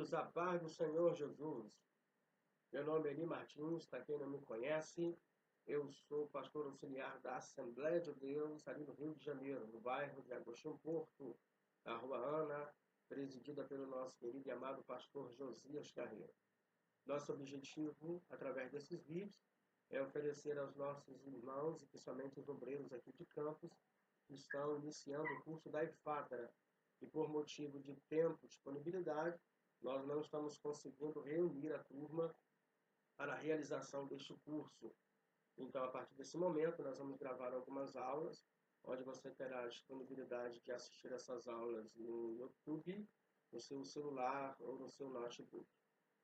Queridos, a paz do Senhor Jesus. Meu nome é Eli Martins, para quem não me conhece, eu sou pastor auxiliar da Assembleia de Deus, ali no Rio de Janeiro, no bairro de Agostinho Porto, na Rua Ana, presidida pelo nosso querido e amado pastor Josias Carreiro. Nosso objetivo, através desses vídeos, é oferecer aos nossos irmãos, e principalmente os obreiros aqui de campus, que estão iniciando o curso da EFADRA, e por motivo de tempo e disponibilidade, nós não estamos conseguindo reunir a turma para a realização deste curso. Então, a partir desse momento, nós vamos gravar algumas aulas, onde você terá a disponibilidade de assistir essas aulas no YouTube, no seu celular ou no seu notebook.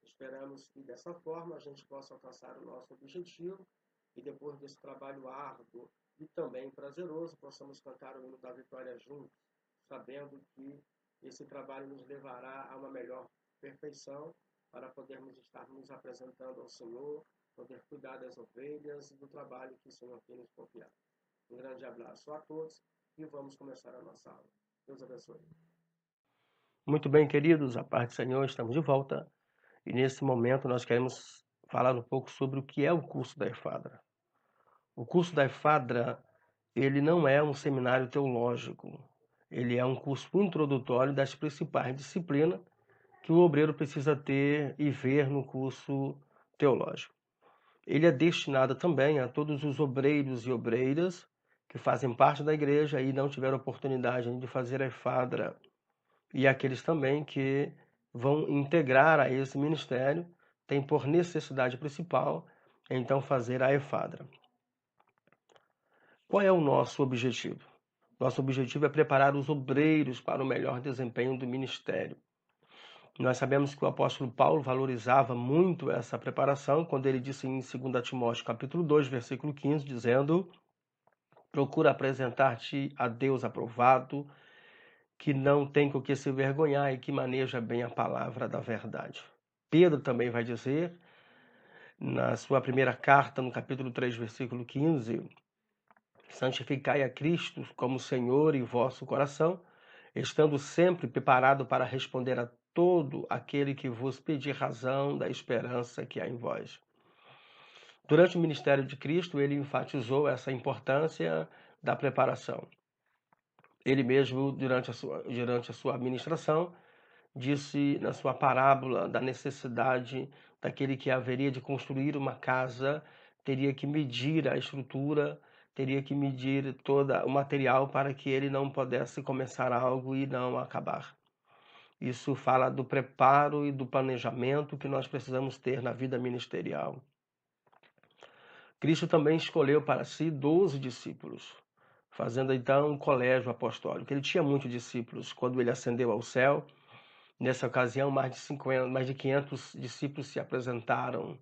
Esperamos que, dessa forma, a gente possa alcançar o nosso objetivo e, depois desse trabalho árduo e também prazeroso, possamos cantar o hino da vitória juntos, sabendo que esse trabalho nos levará a uma melhor perfeição para podermos estar nos apresentando ao Senhor, poder cuidar das ovelhas e do trabalho que o Senhor tem nos confiado. Um grande abraço a todos e vamos começar a nossa aula. Deus abençoe. Muito bem, queridos, a paz do Senhor, estamos de volta e nesse momento nós queremos falar um pouco sobre o que é o curso da EFADRA. O curso da EFADRA, ele não é um seminário teológico, ele é um curso introdutório das principais disciplinas que o obreiro precisa ter e ver no curso teológico. Ele é destinado também a todos os obreiros e obreiras que fazem parte da igreja e não tiveram oportunidade de fazer a EFADRA, e aqueles também que vão integrar a esse ministério têm por necessidade principal, então, fazer a EFADRA. Qual é o nosso objetivo? Nosso objetivo é preparar os obreiros para o melhor desempenho do ministério. Nós sabemos que o apóstolo Paulo valorizava muito essa preparação quando ele disse em 2 Timóteo capítulo 2, versículo 15, dizendo: procura apresentar-te a Deus aprovado, que não tem com o que se vergonhar e que maneja bem a palavra da verdade. Pedro também vai dizer, na sua primeira carta, no capítulo 3, versículo 15, santificai a Cristo como Senhor em vosso coração, estando sempre preparado para responder a todo aquele que vos pedir razão da esperança que há em vós. Durante o ministério de Cristo, ele enfatizou essa importância da preparação. Ele mesmo, durante a sua administração, disse na sua parábola da necessidade daquele que haveria de construir uma casa, teria que medir a estrutura, teria que medir todo o material para que ele não pudesse começar algo e não acabar. Isso fala do preparo e do planejamento que nós precisamos ter na vida ministerial. Cristo também escolheu para si 12 discípulos, fazendo então um colégio apostólico. Ele tinha muitos discípulos. Quando ele ascendeu ao céu, nessa ocasião, mais de 500 discípulos se apresentaram,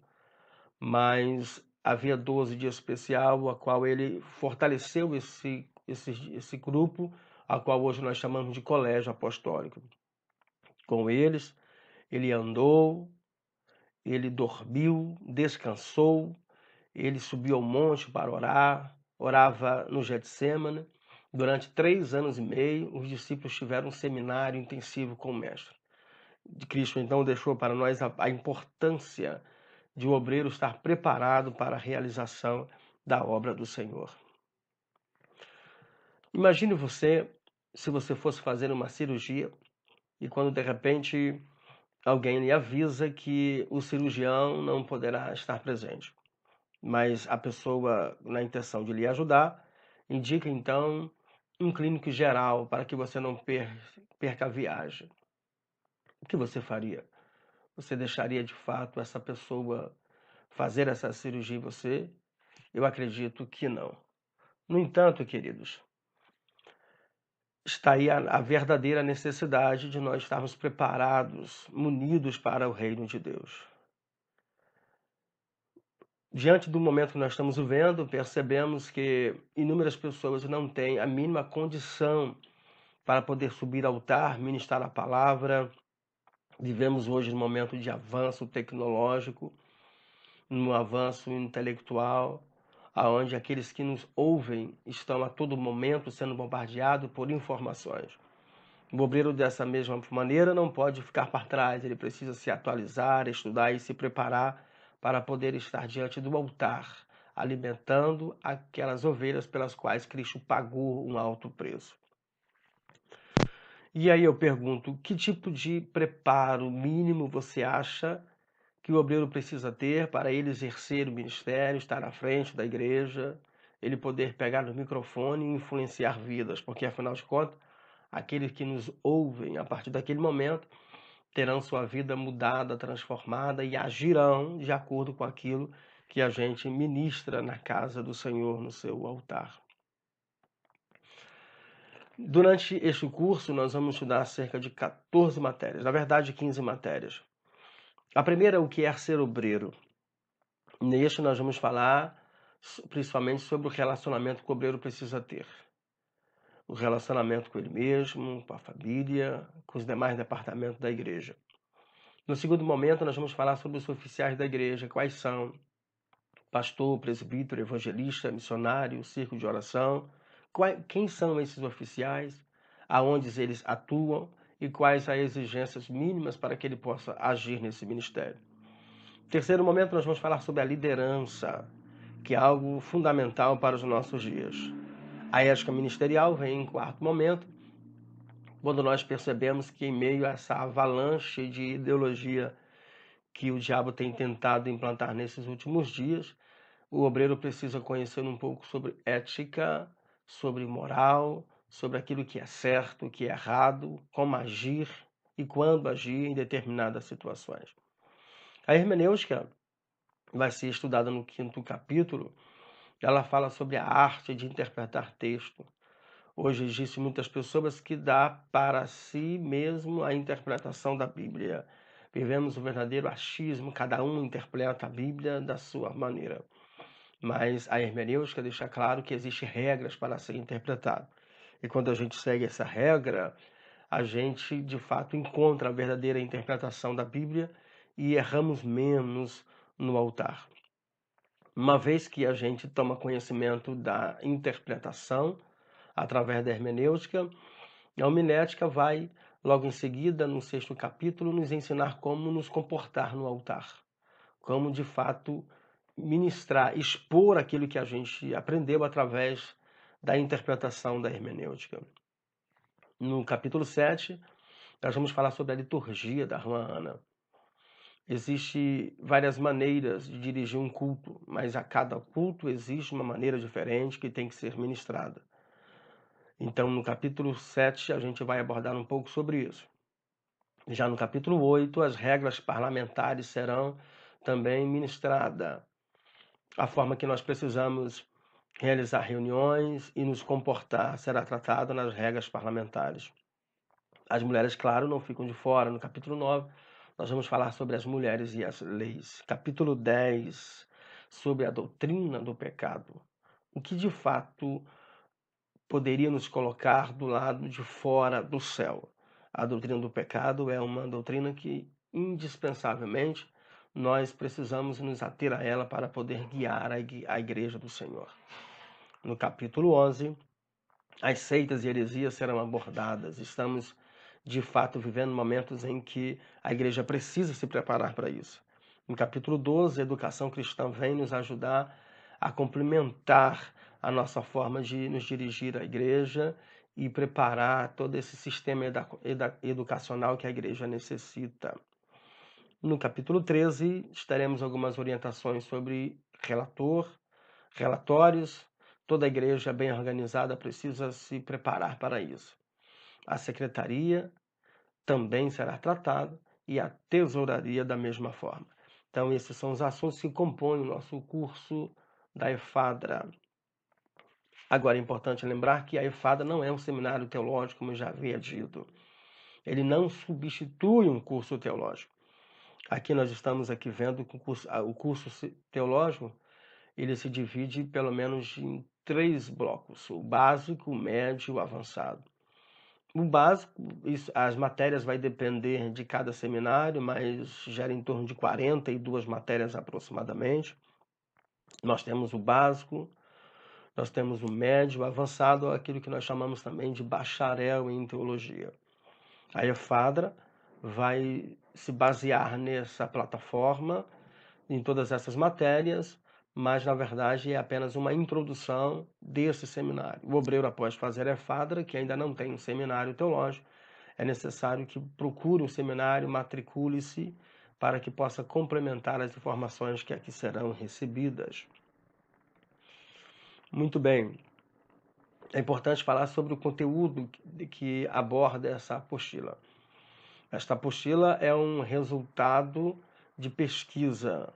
mas havia 12 de especial, a qual ele fortaleceu esse grupo, a qual hoje nós chamamos de colégio apostólico. Com eles, ele andou, ele dormiu, descansou, ele subiu ao monte para orar, orava no Getsêmani. Durante 3 anos e meio, os discípulos tiveram um seminário intensivo com o mestre. Cristo então deixou para nós a importância de o obreiro estar preparado para a realização da obra do Senhor. Imagine você, se você fosse fazer uma cirurgia e quando de repente alguém lhe avisa que o cirurgião não poderá estar presente, mas a pessoa, na intenção de lhe ajudar, indica então um clínico geral para que você não perca a viagem. O que você faria? Você deixaria de fato essa pessoa fazer essa cirurgia em você? Eu acredito que não. No entanto, queridos, está aí a verdadeira necessidade de nós estarmos preparados, munidos para o reino de Deus. Diante do momento que nós estamos vivendo, percebemos que inúmeras pessoas não têm a mínima condição para poder subir ao altar, ministrar a palavra. Vivemos hoje num momento de avanço tecnológico, num avanço intelectual, aonde aqueles que nos ouvem estão a todo momento sendo bombardeados por informações. O obreiro, dessa mesma maneira, não pode ficar para trás, ele precisa se atualizar, estudar e se preparar para poder estar diante do altar, alimentando aquelas ovelhas pelas quais Cristo pagou um alto preço. E aí eu pergunto, que tipo de preparo mínimo você acha que o obreiro precisa ter para ele exercer o ministério, estar à frente da igreja, ele poder pegar no microfone e influenciar vidas? Porque, afinal de contas, aqueles que nos ouvem a partir daquele momento terão sua vida mudada, transformada e agirão de acordo com aquilo que a gente ministra na casa do Senhor, no seu altar. Durante este curso, nós vamos estudar cerca de 14 matérias, na verdade 15 matérias. A primeira é o que é ser obreiro. Neste nós vamos falar principalmente sobre o relacionamento que o obreiro precisa ter. O relacionamento com ele mesmo, com a família, com os demais departamentos da igreja. No segundo momento, nós vamos falar sobre os oficiais da igreja, quais são pastor, presbítero, evangelista, missionário, círculo de oração, quem são esses oficiais, aonde eles atuam e quais as exigências mínimas para que ele possa agir nesse ministério. No terceiro momento, nós vamos falar sobre a liderança, que é algo fundamental para os nossos dias. A ética ministerial vem em quarto momento, quando nós percebemos que em meio a essa avalanche de ideologia que o diabo tem tentado implantar nesses últimos dias, o obreiro precisa conhecer um pouco sobre ética, sobre moral, sobre aquilo que é certo, o que é errado, como agir e quando agir em determinadas situações. A hermenêutica vai ser estudada no 5º capítulo. Ela fala sobre a arte de interpretar texto. Hoje existem muitas pessoas que dão para si mesmo a interpretação da Bíblia. Vivemos um verdadeiro achismo, cada um interpreta a Bíblia da sua maneira. Mas a hermenêutica deixa claro que existem regras para ser interpretado. E quando a gente segue essa regra, a gente de fato encontra a verdadeira interpretação da Bíblia e erramos menos no altar. Uma vez que a gente toma conhecimento da interpretação através da hermenêutica, a homilética vai, logo em seguida, no 6º capítulo, nos ensinar como nos comportar no altar. Como, de fato, ministrar, expor aquilo que a gente aprendeu através da interpretação da hermenêutica. No capítulo 7, nós vamos falar sobre a liturgia da irmã Ana. Existem várias maneiras de dirigir um culto, mas a cada culto existe uma maneira diferente que tem que ser ministrada. Então, no capítulo 7, a gente vai abordar um pouco sobre isso. Já no capítulo 8, as regras parlamentares serão também ministradas. A forma que nós precisamos realizar reuniões e nos comportar será tratada nas regras parlamentares. As mulheres, claro, não ficam de fora. No capítulo 9, nós vamos falar sobre as mulheres e as leis. Capítulo 10, sobre a doutrina do pecado. O que de fato poderia nos colocar do lado de fora do céu. A doutrina do pecado é uma doutrina que, indispensavelmente, nós precisamos nos ater a ela para poder guiar a igreja do Senhor. No capítulo 11, as seitas e heresias serão abordadas. Estamos, de fato, vivendo momentos em que a igreja precisa se preparar para isso. No capítulo 12, a educação cristã vem nos ajudar a complementar a nossa forma de nos dirigir à igreja e preparar todo esse sistema educacional que a igreja necessita. No capítulo 13, teremos algumas orientações sobre relatórios. Toda a igreja bem organizada precisa se preparar para isso. A secretaria também será tratada e a tesouraria da mesma forma. Então, esses são os assuntos que compõem o nosso curso da EFADRA. Agora, é importante lembrar que a EFADRA não é um seminário teológico, como eu já havia dito. Ele não substitui um curso teológico. Aqui nós estamos vendo que o curso teológico ele se divide pelo menos em 3 blocos: o básico, o médio e o avançado. O básico, as matérias vai depender de cada seminário, mas gera em torno de 42 matérias aproximadamente. Nós temos o básico, nós temos o médio, o avançado, aquilo que nós chamamos também de bacharel em teologia. A EFADRA vai se basear nessa plataforma, em todas essas matérias, mas na verdade é apenas uma introdução desse seminário. O obreiro, após fazer a EFADRA, que ainda não tem um seminário teológico, é necessário que procure um seminário, matricule-se, para que possa complementar as informações que aqui serão recebidas. Muito bem. É importante falar sobre o conteúdo que aborda essa apostila. Esta apostila é um resultado de pesquisa,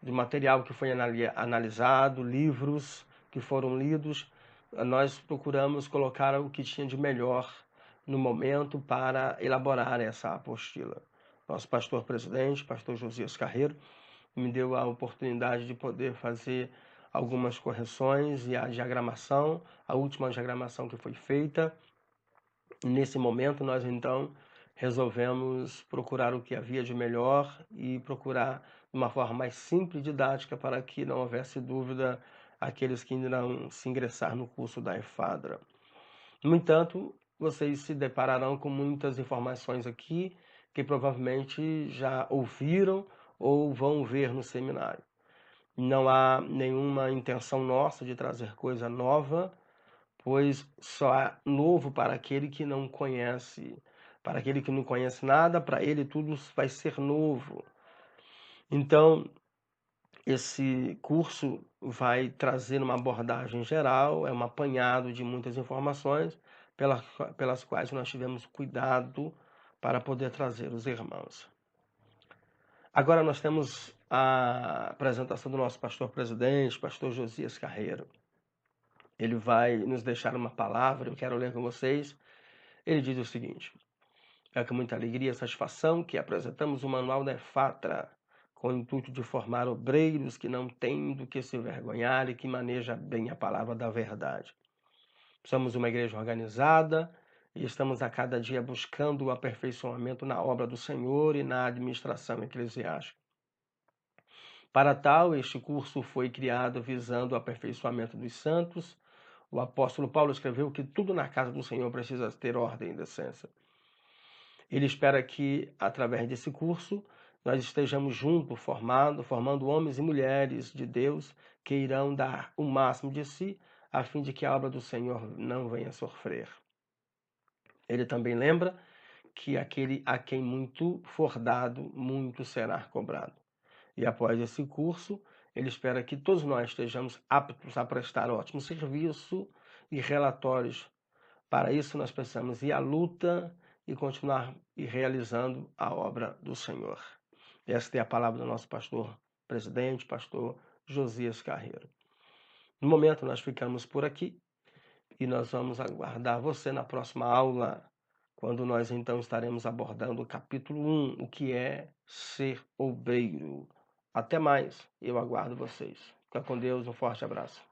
de material que foi analisado, livros que foram lidos. Nós procuramos colocar o que tinha de melhor no momento para elaborar essa apostila. Nosso pastor presidente, pastor Josias Carreiro, me deu a oportunidade de poder fazer algumas correções e a diagramação, a última diagramação que foi feita. Nesse momento, nós então resolvemos procurar o que havia de melhor e procurar de uma forma mais simples e didática para que não houvesse dúvida àqueles que ainda não se ingressar no curso da EFADRA. No entanto, vocês se depararão com muitas informações aqui que provavelmente já ouviram ou vão ver no seminário. Não há nenhuma intenção nossa de trazer coisa nova, pois só é novo para aquele que não conhece. Para aquele que não conhece nada, para ele tudo vai ser novo. Então, esse curso vai trazer uma abordagem geral, é um apanhado de muitas informações pelas quais nós tivemos cuidado para poder trazer os irmãos. Agora nós temos a apresentação do nosso pastor presidente, pastor Josias Carreiro. Ele vai nos deixar uma palavra, eu quero ler com vocês. Ele diz o seguinte: é com muita alegria e satisfação que apresentamos o manual da EFADRA, com o intuito de formar obreiros que não têm do que se envergonhar e que maneja bem a palavra da verdade. Somos uma igreja organizada e estamos a cada dia buscando o aperfeiçoamento na obra do Senhor e na administração eclesiástica. Para tal, este curso foi criado visando o aperfeiçoamento dos santos. O apóstolo Paulo escreveu que tudo na casa do Senhor precisa ter ordem e decência. Ele espera que, através desse curso, nós estejamos juntos, formando homens e mulheres de Deus que irão dar o máximo de si, a fim de que a obra do Senhor não venha a sofrer. Ele também lembra que aquele a quem muito for dado, muito será cobrado. E após esse curso, ele espera que todos nós estejamos aptos a prestar ótimo serviço e relatórios. Para isso, nós precisamos ir à luta e continuar realizando a obra do Senhor. Esta é a palavra do nosso pastor presidente, pastor Josias Carreiro. No momento, nós ficamos por aqui e nós vamos aguardar você na próxima aula, quando nós então estaremos abordando o capítulo 1, o que é ser obreiro. Até mais, eu aguardo vocês. Fica com Deus, um forte abraço.